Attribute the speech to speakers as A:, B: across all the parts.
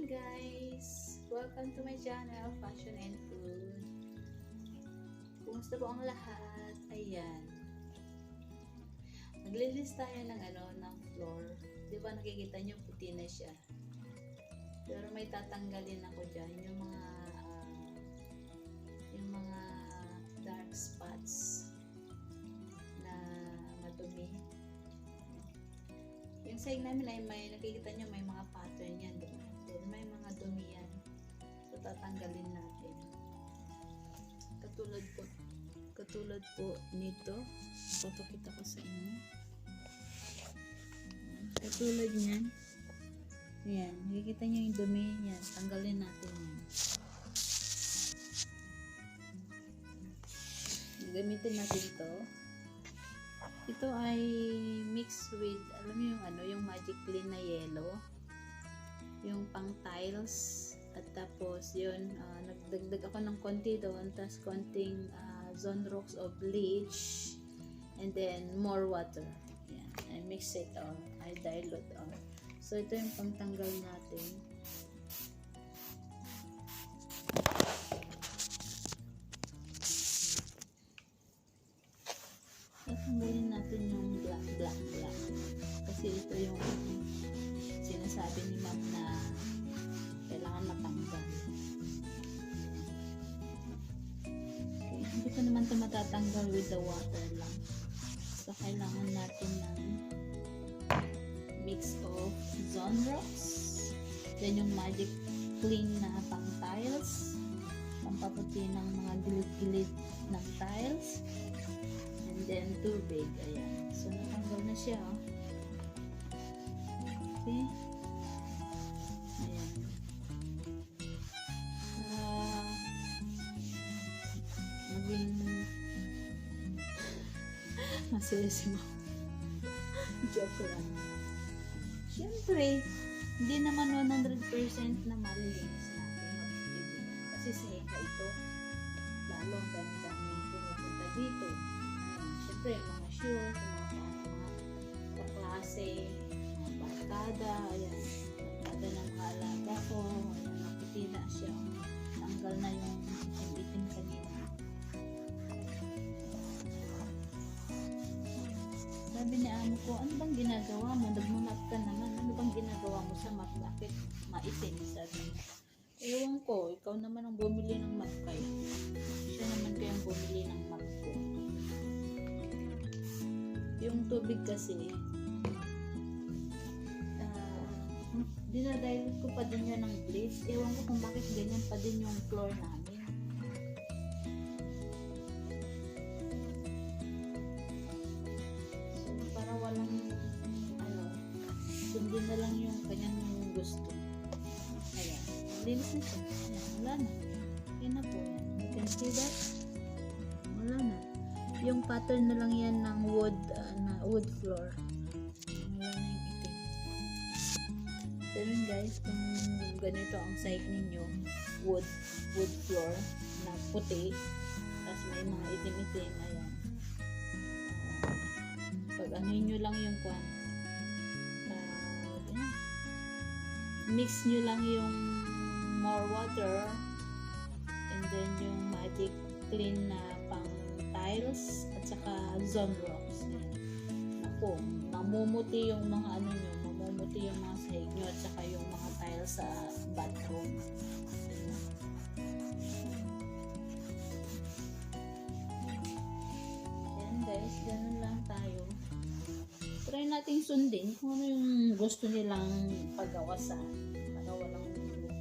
A: guys! Welcome to my channel, Fashion and Food. Kumusta po ang lahat? Ayan. Maglilis tayo ng floor. Di ba nakikita nyo puti na siya? Pero may tatanggalin ako dyan. Yung mga dark spots na madumi. Yung sahig namin ay may nakikita nyo may mga pattern yan, diba? Then may mga dumi yan. So tatanggalin natin. Katulad po nito. Papakita ko sa inyo. Katulad niyan. Ayan, nakikita nyo yung dumi yan. Tanggalin natin yan. Gamitin natin ito. Ito ay mixed with, alam mo yung Magic Clean na yellow. Yung pang tiles. At tapos yun, nagdagdag ako ng konti doon. Tapos konting Zonrox of bleach. And then more water. Yan. I mix it all. I dilute all. So ito yung pangtanggal natin. Tanggalin natin yung black. Kasi ito yung sinasabi ni ma'am na kailangan matanggal. Okay. Hindi pa naman ito matatanggal with the water lang. So, kailangan natin ng mix of Zonrox. Then yung Magic Clean na pang tiles. Pampaputi ng mga gilid-gilid ng tiles. And then tubig. Ayan. So, natanggal na siya. Oh. Okay. Ayan. Maging masayos mo. Joke lang. Siyempre, hindi naman 100% na malilinis natin. Kasi sa heka ito, lalo ang dami-dami pumupunta dito. Siyempre, mga shoes, mga kaklase, mga barkada, ayan, barkada ng mga alaga ko, ayan, naputi na siya. Tanggal na yung itim kanina. Sabi ni amo ko, ano bang ginagawa mo? Nagmamap ka naman. Ano bang ginagawa mo sa map? Bakit maitim? Sabi niya. Ewan ko, ikaw naman ang bumili ng map kayo. Siya naman kayang bumili ng map ko. Yung tubig kasi, dinadilute ko pa din yan ng bleach. Ewan ko kung bakit ganyan pa din yung floor namin. Sundin na lang yung kanyang gusto. Ayan. Linis na siya. Ayan. Wala na. Ayan na po yan. You can see that. Wala na. Yung pattern na lang yan ng wood floor. Wala na yung itim. Pero guys, kung ganito ang site ninyo, wood floor na puti, tapos may mga itim-itim. Ayan. Pag anuhin nyo lang yung mix nyo lang yung more water and then yung Magic Clean na pang tiles at saka Zonrox. Ako, mamumuti yung mga mamumuti yung mga sahig nyo at saka yung mga tiles sa bathroom. Yan guys, ganun lang tayo. Try nating sundin kung ano yung gusto nilang paggawa lang nilo.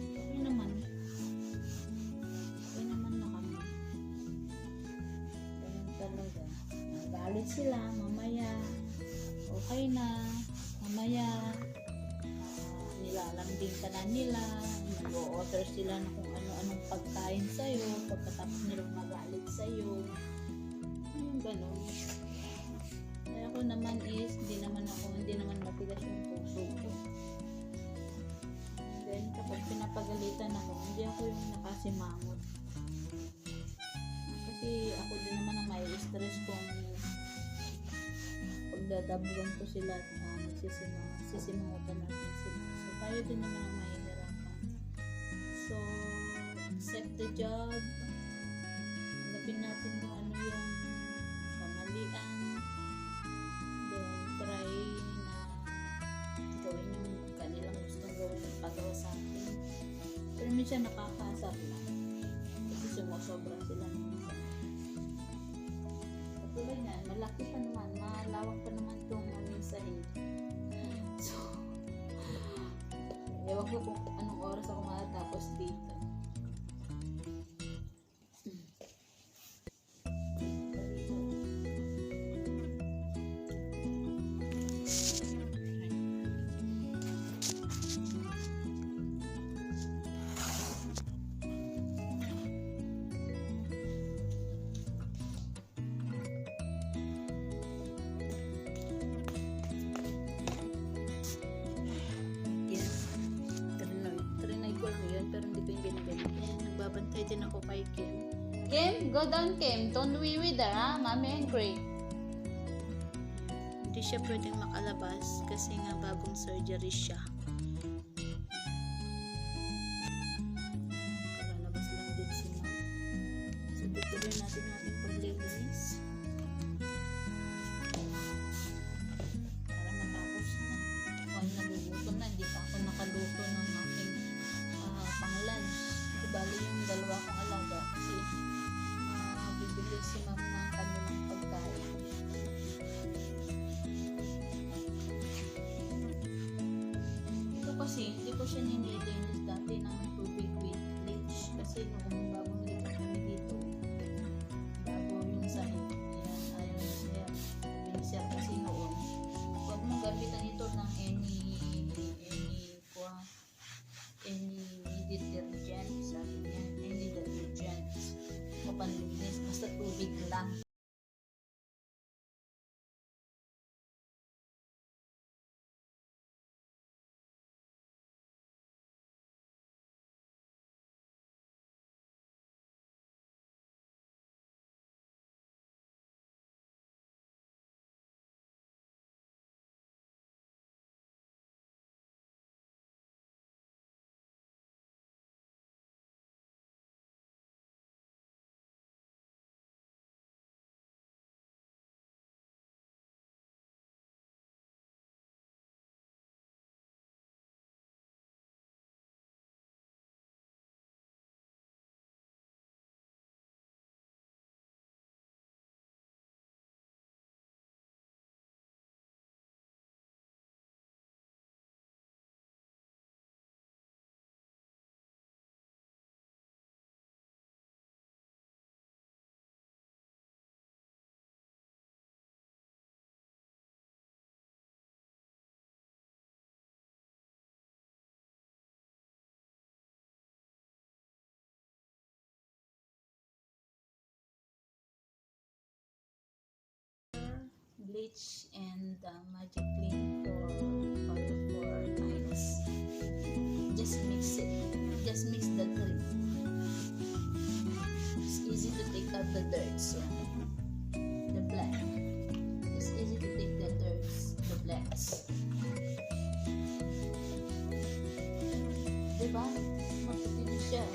A: Okay naman na kami. Ganun talaga. Galit sila, mamaya okay na, mamaya nilalambing ka na nila, nag-o-order sila na kung ano-anong pagkain sa'yo, pagkatapos nilang magalit sa'yo. Yung ganun. Ako naman is, hindi naman matigas yung puso ko. Then, kapag pinapagalitan ako, hindi ako yung nakasimangot. Kasi ako din naman ang may stress kung pagdadabugan ko sila at nagsisimangotan natin sila. So, tayo din naman ang mahihirapan. So, accept the job. Hanapin natin kung ano yung kamalian. Then, try na gawin yung kanilang gustong gawin at pagawa sa atin. Pero minsan nakakasar lang. Kasi sumusobra sila minsan. Katulad yan, malaki pa naman, malawak pa naman itong mensahe. So, ewan ko kung anong oras ako matatapos dito. Nagbabantay din ako kay Kim. Kim, go down Kim. Don't we with her, ha? Mommy angry. Hindi siya pwedeng makalabas kasi nga bagong surgery siya. Kalalabas lang din si Mom. So, tutuloy natin ating paglilinis. Para matapos na. Kung nagugutom na, hindi pa ako nakaluto ng aking pang-lunch. Bali yung dalawa kong alaga kasi bibili si Ma'am ng kanilang pagkain. Ito kasi hindi ko siya nililinis dati ng tubig with bleach kasi nung bagong lipat kami dito bago yung sahig ayaw na siya binisir kasi noon huwag mong gamitan ito ng any detergent, sabi niya, hindi detergent o panlinis, basta tubig lang. Bleach and magic clean for tiles. Just mix it. Just mix the three. It's easy to take out the dirt. So the black. It's easy to take the dirt, the blacks. Diba? Maputi na siya.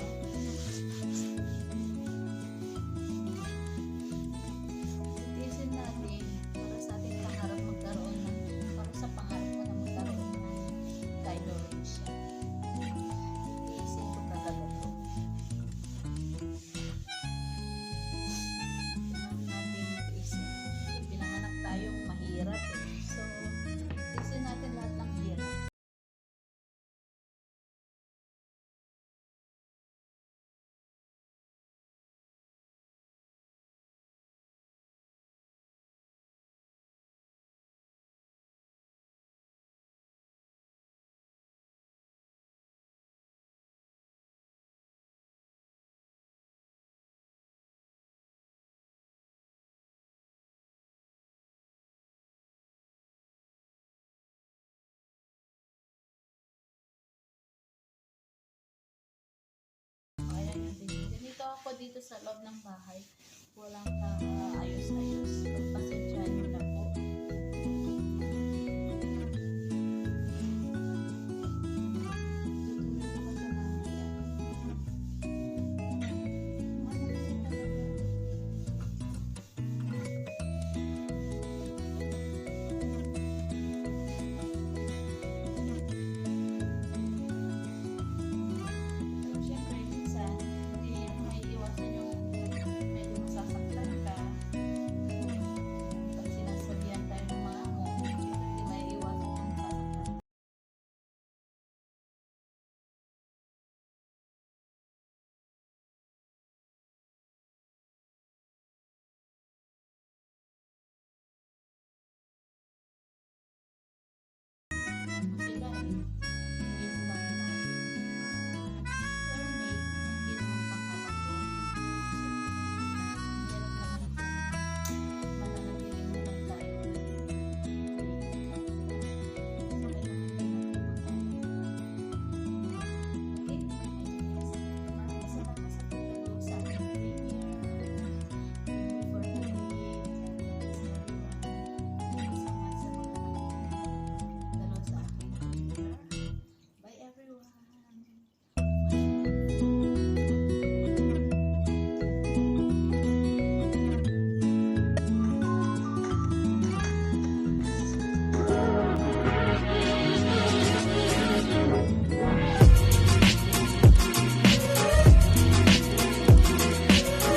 A: Ganito ako dito sa loob ng bahay. Walang ayos-ayos.